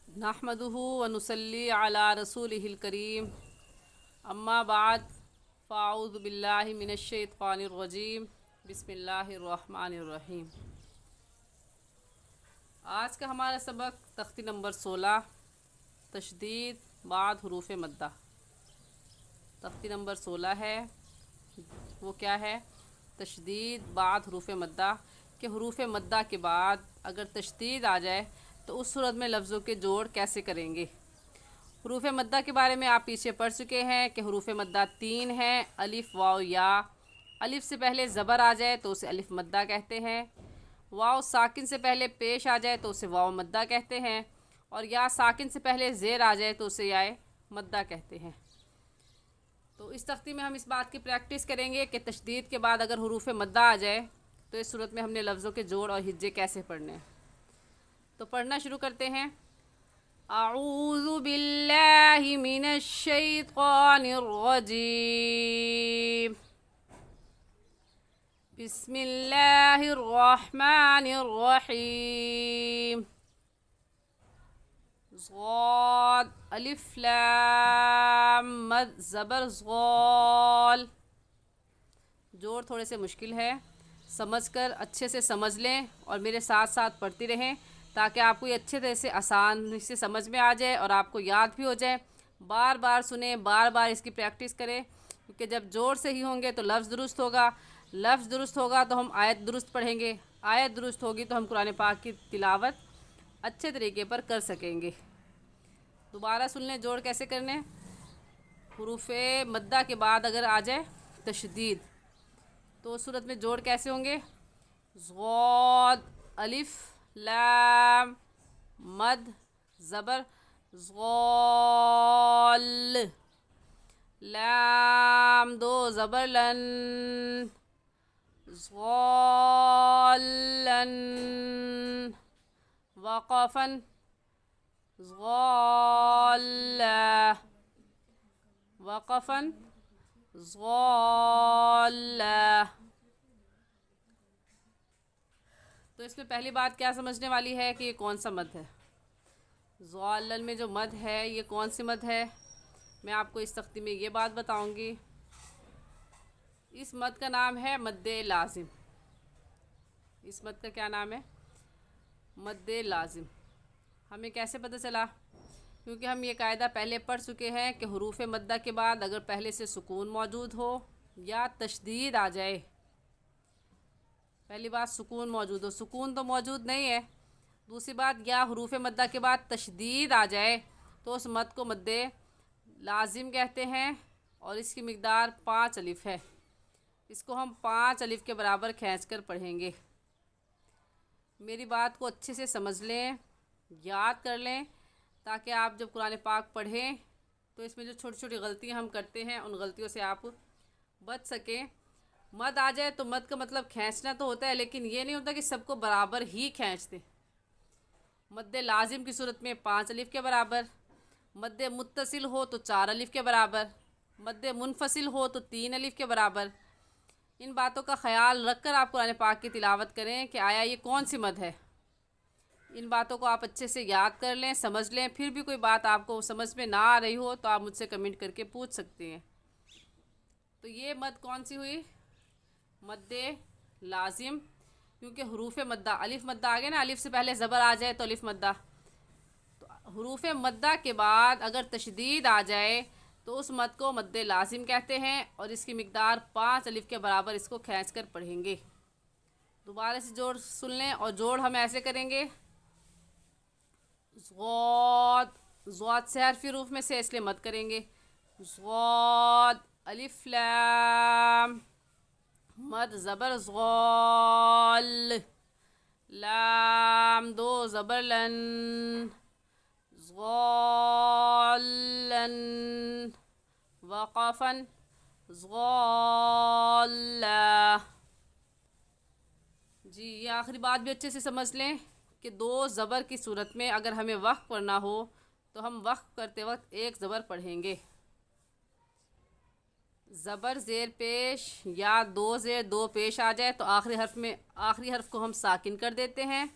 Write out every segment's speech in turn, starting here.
नहमदुहु व नुसल्ली अला रसूलिहिल करीम अम्मा बाद फ़ाऊज़ु बिल्लाहि मिनश्शैतानिर रजीम बिस्मिल्लाहिर रहमानिर रहीम। आज का हमारा सबक तख्ती नंबर 16 तशदीद बाद हरूफ मद्दा। तख्ती नंबर 16 है, वो क्या है? तशदीद बाद हरूफ मद्दा के हरूफ मद्दा के बाद अगर तशदीद आ जाए तो उस सूरत में लफ्ज़ों के जोड़ कैसे करेंगे। हरूफ मद्दा के बारे में आप पीछे पढ़ चुके हैं कि हरूफ मद्दा 3 हैं, अलिफ वाव या। अलिफ से पहले ज़बर आ जाए तो उसे अलिफ मद्दा कहते हैं। वाव साकिन से पहले पेश आ जाए तो उसे वाव मद्दा कहते हैं, और या साकिन से पहले ज़ेर आ जाए तो उसे याए मद्दा कहते हैं। तो इस तख्ती में हम इस बात की प्रैक्टिस करेंगे कि तशदीद के बाद अगर हरूफ मद्दा आ जाए तो इस सूरत में हमने लफ्ज़ों के जोड़ और हिज्जे कैसे पढ़ने हैं। तो पढ़ना शुरू करते हैं। अऊज़ु बिल्लाहि मिनश शैतानिर रजीम, बिस्मिल्लाहिर रहमानिर रहीम। ज़ाद अलिफ लाम मद ज़बर ज़ाल। जोड़ थोड़े से मुश्किल है, समझकर अच्छे से समझ लें और मेरे साथ साथ पढ़ती रहें ताकि आपको ये अच्छे तरह से आसान से समझ में आ जाए और आपको याद भी हो जाए। बार बार सुने, बार बार इसकी प्रैक्टिस करें, क्योंकि जब जोड़ सही होंगे तो लफ्ज़ दुरुस्त होगा, लफ्ज़ दुरुस्त होगा तो हम आयत दुरुस्त पढ़ेंगे, आयत दुरुस्त होगी तो हम कुरान पाक की तिलावत अच्छे तरीके पर कर सकेंगे। दोबारा सुन लें जोड़ कैसे करने। हुरूफ मद्दा के बाद अगर आ जाए तशदीद तो उस सूरत में जोड़ कैसे होंगे। ज़ाद अलिफ लाम मद ज़बर ज़ाल। लाम दो ज़बर लन ज़ालन। वक़फ़न ज़ाला। वक़फ़न ज़ाला। तो इसमें पहली बात क्या समझने वाली है कि ये कौन सा मद है। ज़ालन में जो मद है ये कौन सी मद है, मैं आपको इस तख्ती में ये बात बताऊंगी। इस मद का नाम है मद्दे लाजिम। इस मद का क्या नाम है? मद्दे लाजिम। हमें कैसे पता चला? क्योंकि हम ये कायदा पहले पढ़ चुके हैं कि हरूफ मद्दा के बाद अगर पहले से सुकून मौजूद हो या तशदीद आ जाए। पहली बात सुकून मौजूद हो, सुकून तो मौजूद नहीं है। दूसरी बात या हरूफ मद्दा के बाद तशदीद आ जाए तो उस मद को मद्दे लाजिम कहते हैं और इसकी मिक़दार 5 अलिफ है। इसको हम 5 अलिफ के बराबर खींच कर पढ़ेंगे। मेरी बात को अच्छे से समझ लें, याद कर लें, ताकि आप जब कुरान पाक पढ़ें तो इसमें जो छोटी छोटी गलतियां हम करते हैं उन गलतियों से आप बच सकें। मद आ जाए तो मद का मतलब खींचना तो होता है, लेकिन ये नहीं होता कि सबको बराबर ही खींच दें। मद्दे लाजिम की सूरत में 5 अलिफ के बराबर, मद्दे मुत्तसिल हो तो 4 अलिफ के बराबर, मद्दे मुनफसिल हो तो 3 अलिफ के बराबर। इन बातों का ख्याल रख कर आप कुरान पाक की तिलावत करें कि आया ये कौन सी मद है। इन बातों को आप अच्छे से याद कर लें, समझ लें। फिर भी कोई बात आपको समझ में ना आ रही हो तो आप मुझसे कमेंट करके पूछ सकते हैं। तो ये मद कौन सी हुई? मद्दे लाजिम, क्योंकि हरूफ मद्दा अलिफ मद्दा आ गया ना, अलिफ से पहले ज़बर आ जाए तो अलिफ मद्दा। तो हरूफ मद्दा के बाद अगर तशदीद आ जाए तो उस मद को मद्दे लाजिम कहते हैं और इसकी मिक़दार 5 अलिफ के बराबर इसको खींच कर पढ़ेंगे। दोबारा से जोड़ सुन लें और जोड़ हम ऐसे करेंगे। ज़ाद, ज़ाद से हरफ़ी रूफ में से इसलिए मद करेंगे। ज़ाद अलिफ लाम मद ज़बर ज़ाल। लाम दो ज़बर लन ज़ालन। वक़फ़न ज़ाला। जी, ये आखिरी बात भी अच्छे से समझ लें कि 2 ज़बर की सूरत में अगर हमें वक़्फ़ पढ़ना हो तो हम वक़्फ़ करते वक्त एक ज़बर पढ़ेंगे। ज़बर ज़ेर पेश या 2 ज़ेर 2 पेश आ जाए तो आखिरी हर्फ को हम साकिन कर देते हैं,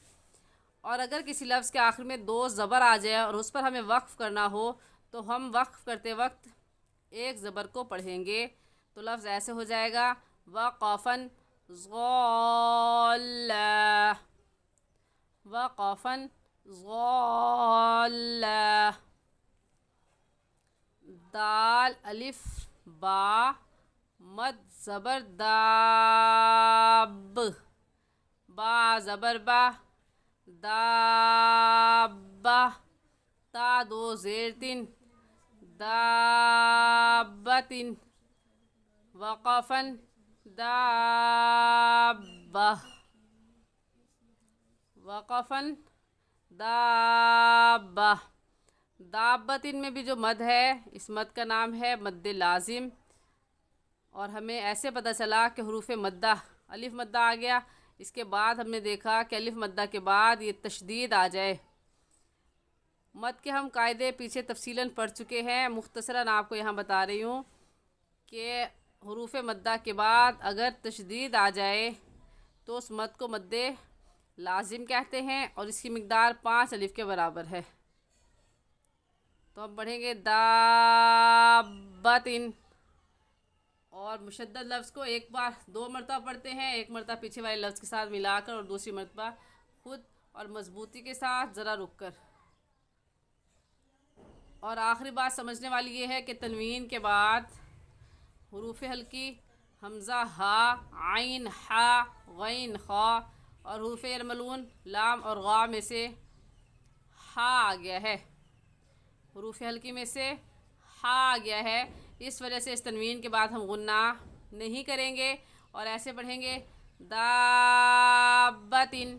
اور اگر کسی لفظ کے آخر میں 2 زبر آ جائے اور اس پر ہمیں وقف کرنا ہو تو ہم وقف کرتے وقت ایک زبر کو پڑھیں گے، تو لفظ ایسے ہو جائے گا وقفن ضالہ، وقفن ضالہ، دال الف با مد زبر داب، با زبر با، دابہ، تا 2 زیر 3، دابتن، وقفن دابہ، وقفن دابہ۔ دابتن میں بھی جو مد ہے، اس مد کا نام ہے مد لازم، اور ہمیں ایسے پتہ چلا کہ حروف مدہ الف مدہ آ گیا، اس کے بعد ہم نے دیکھا کہ الف مدہ کے بعد یہ تشدید آ جائے۔ مد کے ہم قاعدے پیچھے تفصیلاً پڑھ چکے ہیں، مختصراً آپ کو یہاں بتا رہی ہوں کہ حروف مدہ کے بعد اگر تشدید آ جائے تو اس مد کو مد لازم کہتے ہیں اور اس کی مقدار 5 الف کے برابر ہے۔ تو ہم پڑھیں گے دابتن، اور مشدد لفظ کو ایک بار 2 مرتبہ پڑھتے ہیں، ایک مرتبہ پیچھے والے لفظ کے ساتھ ملا کر اور دوسری مرتبہ خود اور مضبوطی کے ساتھ ذرا رک کر۔ اور آخری بات سمجھنے والی یہ ہے کہ تنوین کے بعد حروف ہلکی حمزہ ہا، عین ہا، غین خا، اور حروف یرملون لام اور غا میں سے ہا آ گیا ہے، حروف ہلکی میں سے ہا آ گیا ہے، اس وجہ سے اس تنوین کے بعد ہم غنہ نہیں کریں گے اور ایسے پڑھیں گے دابتن،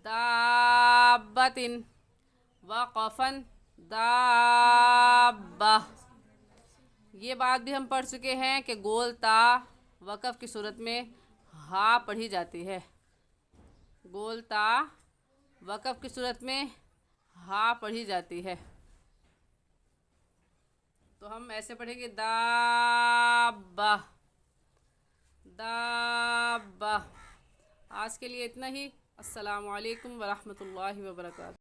دابتن، وقفن دابہ۔ یہ بات بھی ہم پڑھ چکے ہیں کہ گول تا وقف کی صورت میں ہا پڑھی جاتی ہے، گول تا وقف کی صورت میں ہا پڑھی جاتی ہے، تو ہم ایسے پڑھیں گے دابہ، دابہ۔ آج کے لیے اتنا ہی، السلام علیکم ورحمۃ اللہ وبرکاتہ۔